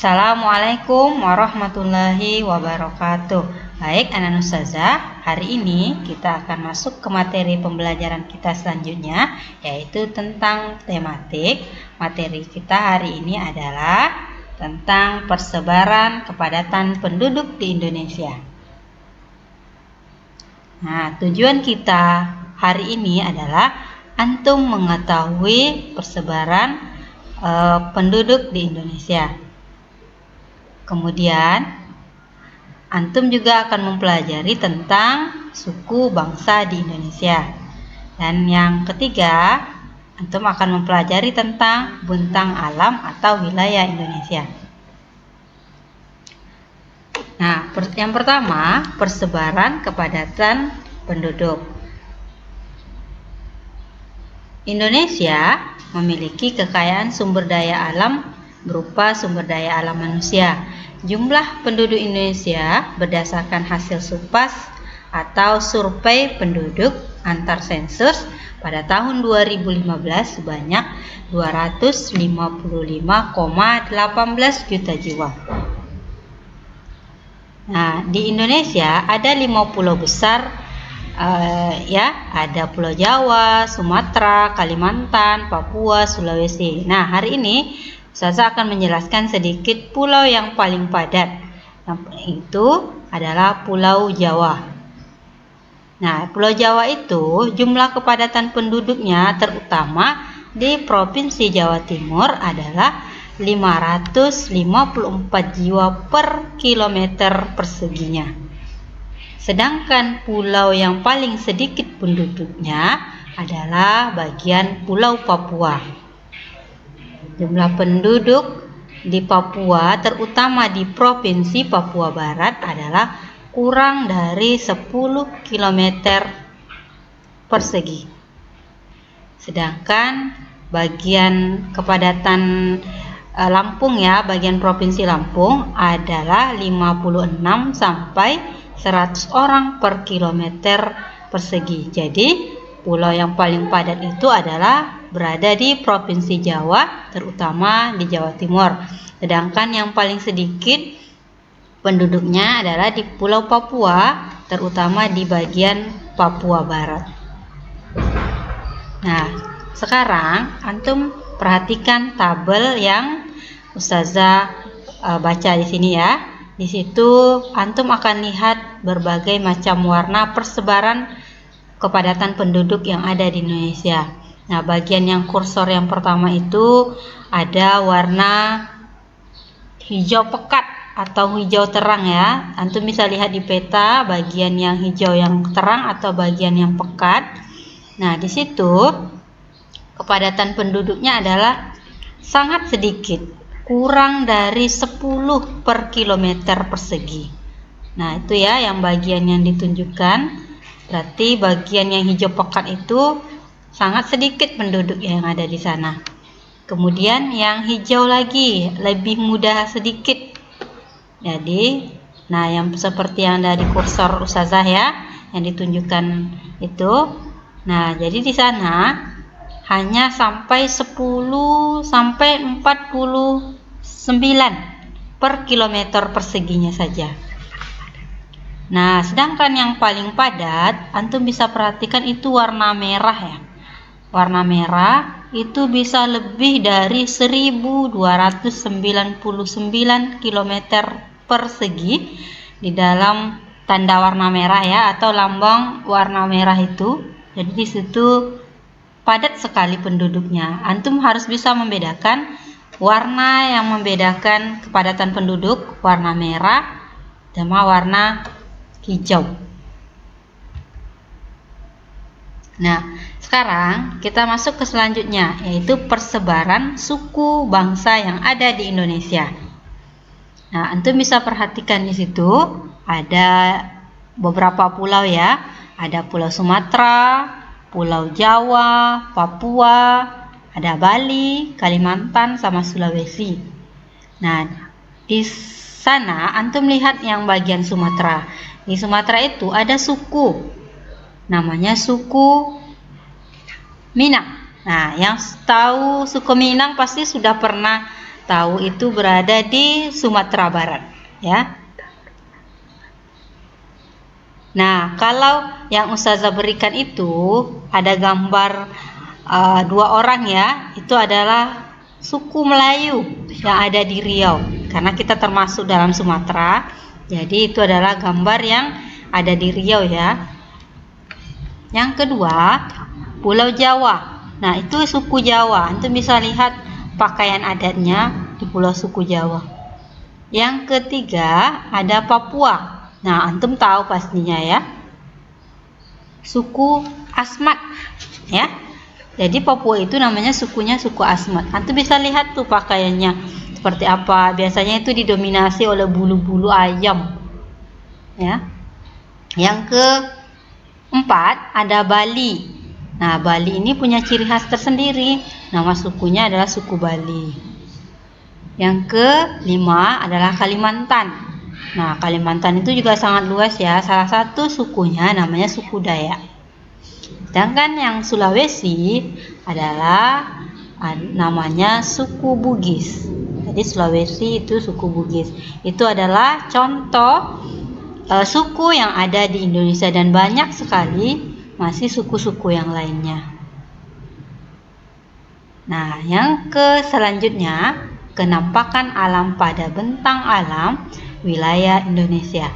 Assalamualaikum warahmatullahi wabarakatuh. Baik, anak ustazah, hari ini kita akan masuk ke materi pembelajaran kita selanjutnya, yaitu tentang tematik. Materi kita hari ini adalah tentang persebaran kepadatan penduduk di Indonesia. Nah, tujuan kita hari ini adalah antum mengetahui persebaran penduduk di Indonesia. Kemudian, antum juga akan mempelajari tentang suku bangsa di Indonesia. Dan yang ketiga, antum akan mempelajari tentang bentang alam atau wilayah Indonesia. Nah, yang pertama, persebaran kepadatan penduduk. Indonesia memiliki kekayaan sumber daya alam berupa sumber daya alam manusia. Jumlah penduduk Indonesia berdasarkan hasil SUPAS atau survei penduduk antar sensus pada tahun 2015 sebanyak 255,18 juta jiwa. Nah, di Indonesia ada 5 pulau besar, ada Pulau Jawa, Sumatera, Kalimantan, Papua, Sulawesi. Nah, hari ini saya akan menjelaskan sedikit pulau yang paling padat. Itu adalah Pulau Jawa. Nah, Pulau Jawa itu jumlah kepadatan penduduknya terutama di Provinsi Jawa Timur adalah 554 jiwa per kilometer perseginya. Sedangkan pulau yang paling sedikit penduduknya adalah bagian Pulau Papua. Jumlah penduduk di Papua, terutama di Provinsi Papua Barat, adalah kurang dari 10 km persegi. Sedangkan bagian kepadatan Lampung bagian Provinsi Lampung adalah 56 sampai 100 orang per kilometer persegi. Jadi, pulau yang paling padat itu adalah berada di Provinsi Jawa, terutama di Jawa Timur. Sedangkan yang paling sedikit penduduknya adalah di Pulau Papua, terutama di bagian Papua Barat. Nah, sekarang antum perhatikan tabel yang ustazah baca di sini ya. Di situ antum akan lihat berbagai macam warna persebaran kepadatan penduduk yang ada di Indonesia. Nah, bagian yang kursor yang pertama itu ada warna hijau pekat atau hijau terang ya. Antum bisa lihat di peta bagian yang hijau yang terang atau bagian yang pekat. Nah, di situ kepadatan penduduknya adalah sangat sedikit, kurang dari 10 per kilometer persegi. Nah, itu ya yang bagian yang ditunjukkan. Berarti bagian yang hijau pekat itu sangat sedikit penduduk yang ada di sana. Kemudian yang hijau lagi lebih mudah sedikit. Jadi, nah yang seperti yang dari kursor ustazah ya, yang ditunjukkan itu. Nah, jadi di sana hanya sampai 10 sampai 49 per kilometer perseginya saja. Nah, sedangkan yang paling padat, antum bisa perhatikan itu warna merah ya. Warna merah itu bisa lebih dari 1299 km persegi di dalam tanda warna merah ya, atau lambang warna merah itu. Jadi di situ padat sekali penduduknya. Antum harus bisa membedakan warna yang membedakan kepadatan penduduk, warna merah sama warna hijau. Nah, sekarang kita masuk ke selanjutnya, yaitu persebaran suku bangsa yang ada di Indonesia. Nah, antum bisa perhatikan di situ ada beberapa pulau ya. Ada Pulau Sumatera, Pulau Jawa, Papua, ada Bali, Kalimantan, sama Sulawesi. Nah, di sana antum lihat yang bagian Sumatera. Di Sumatera itu ada suku, namanya suku Minang. Nah, yang tahu suku Minang pasti sudah pernah tahu itu berada di Sumatera Barat, ya. Nah, kalau yang Ustazah berikan itu ada gambar dua orang, ya. Itu adalah suku Melayu yang ada di Riau. Karena kita termasuk dalam Sumatera, jadi itu adalah gambar yang ada di Riau, ya. Yang kedua, Pulau Jawa. Nah, itu suku Jawa. Antum bisa lihat pakaian adatnya di Pulau suku Jawa. Yang ketiga, ada Papua. Nah, antum tahu pastinya, ya. Suku Asmat, ya. Jadi Papua itu namanya sukunya suku Asmat. Antum bisa lihat tuh pakaiannya seperti apa. Biasanya itu didominasi oleh bulu-bulu ayam, ya. Yang keempat, ada Bali. Nah, Bali ini punya ciri khas tersendiri. Nama sukunya adalah suku Bali. Yang kelima adalah Kalimantan. Nah, Kalimantan itu juga sangat luas, ya. Salah satu sukunya namanya suku Dayak. Sedangkan yang Sulawesi adalah namanya suku Bugis. Jadi Sulawesi itu suku Bugis. Itu adalah contoh suku yang ada di Indonesia, dan banyak sekali masih suku-suku yang lainnya. Nah, yang selanjutnya, kenampakan alam pada bentang alam wilayah Indonesia.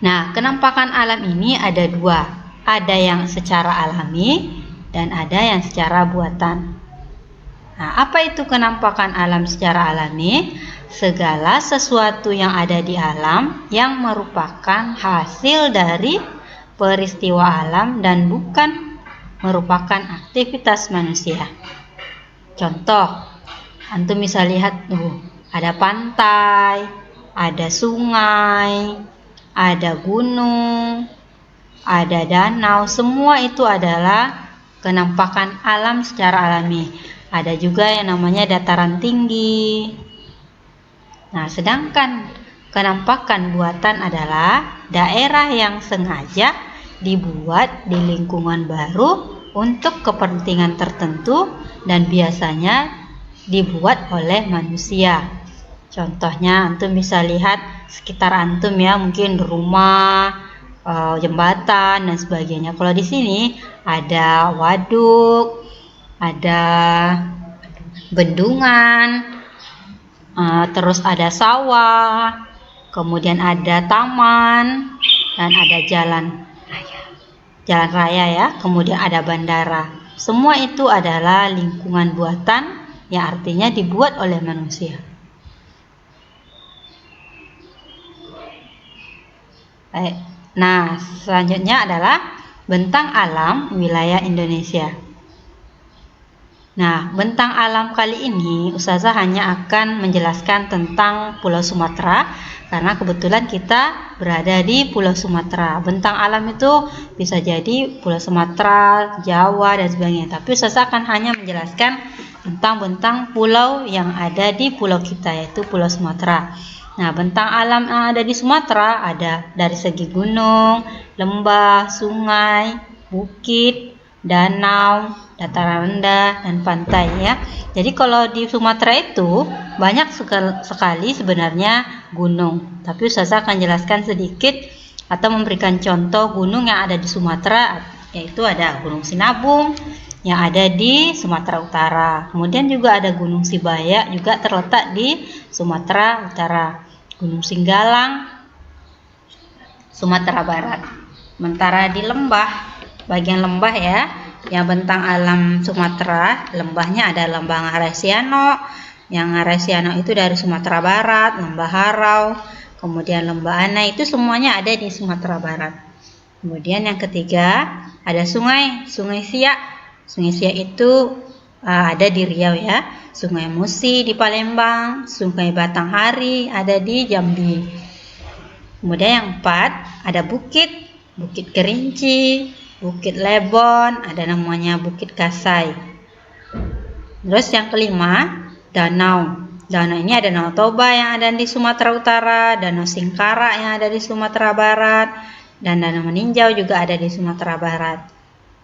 Nah, kenampakan alam ini ada dua. Ada yang secara alami dan ada yang secara buatan. Nah, apa itu kenampakan alam secara alami? Segala sesuatu yang ada di alam yang merupakan hasil dari peristiwa alam dan bukan merupakan aktivitas manusia. Contoh, antum bisa lihat tuh, ada pantai, ada sungai, ada gunung, ada danau. Semua itu adalah kenampakan alam secara alami. Ada juga yang namanya dataran tinggi. Nah, sedangkan kenampakan buatan adalah daerah yang sengaja dibuat di lingkungan baru untuk kepentingan tertentu dan biasanya dibuat oleh manusia. Contohnya, antum bisa lihat sekitar antum, ya, mungkin rumah, jembatan dan sebagainya. Kalau di sini ada waduk, ada bendungan, terus ada sawah, kemudian ada taman, dan ada jalan raya, ya. Kemudian ada bandara. Semua itu adalah lingkungan buatan yang artinya dibuat oleh manusia. Nah, selanjutnya adalah bentang alam wilayah Indonesia. Nah, bentang alam kali ini Ustazah hanya akan menjelaskan tentang Pulau Sumatera, karena kebetulan kita berada di Pulau Sumatera. Bentang alam itu bisa jadi Pulau Sumatera, Jawa, dan sebagainya. Tapi Ustazah akan hanya menjelaskan tentang bentang pulau yang ada di pulau kita, yaitu Pulau Sumatera. Nah, bentang alam yang ada di Sumatera ada dari segi gunung, lembah, sungai, bukit, danau, dataran rendah, dan pantai, ya. Jadi kalau di Sumatera itu banyak sekali sebenarnya gunung. Tapi Ustazah akan jelaskan sedikit atau memberikan contoh gunung yang ada di Sumatera, yaitu ada Gunung Sinabung yang ada di Sumatera Utara. Kemudian juga ada Gunung Sibaya juga terletak di Sumatera Utara. Gunung Singgalang, Sumatera Barat. Sementara di lembah, bagian lembah, ya, yang bentang alam Sumatera, lembahnya ada lembah Ngaresiano. Yang Ngaresiano itu dari Sumatera Barat, lembah Harau, kemudian lembah Ana, itu semuanya ada di Sumatera Barat. Kemudian yang ketiga ada Sungai Siak. Sungai Siak itu ada di Riau, ya. Sungai Musi di Palembang, Sungai Batanghari ada di Jambi. Kemudian yang keempat ada Bukit Kerinci, Bukit Lebon, ada namanya Bukit Kasai. Terus yang kelima, danau. Danau ini ada Danau Toba yang ada di Sumatera Utara, Danau Singkarak yang ada di Sumatera Barat, dan Danau Meninjau juga ada di Sumatera Barat.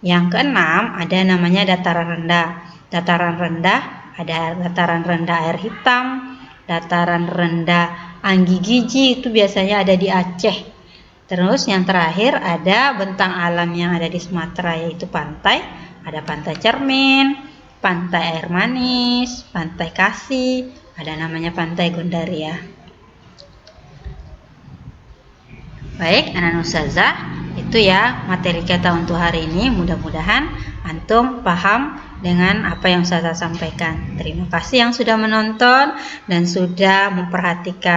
Yang keenam ada namanya dataran rendah. Dataran rendah ada dataran rendah air hitam, dataran rendah Anggi Giji itu biasanya ada di Aceh. Terus yang terakhir ada bentang alam yang ada di Sumatera, yaitu pantai. Ada Pantai Cermin, Pantai Air Manis, Pantai Kasih, ada namanya Pantai Gondaria. Baik, anak ustazah, itu ya materi kita untuk hari ini. Mudah-mudahan antum paham dengan apa yang ustazah sampaikan. Terima kasih yang sudah menonton dan sudah memperhatikan.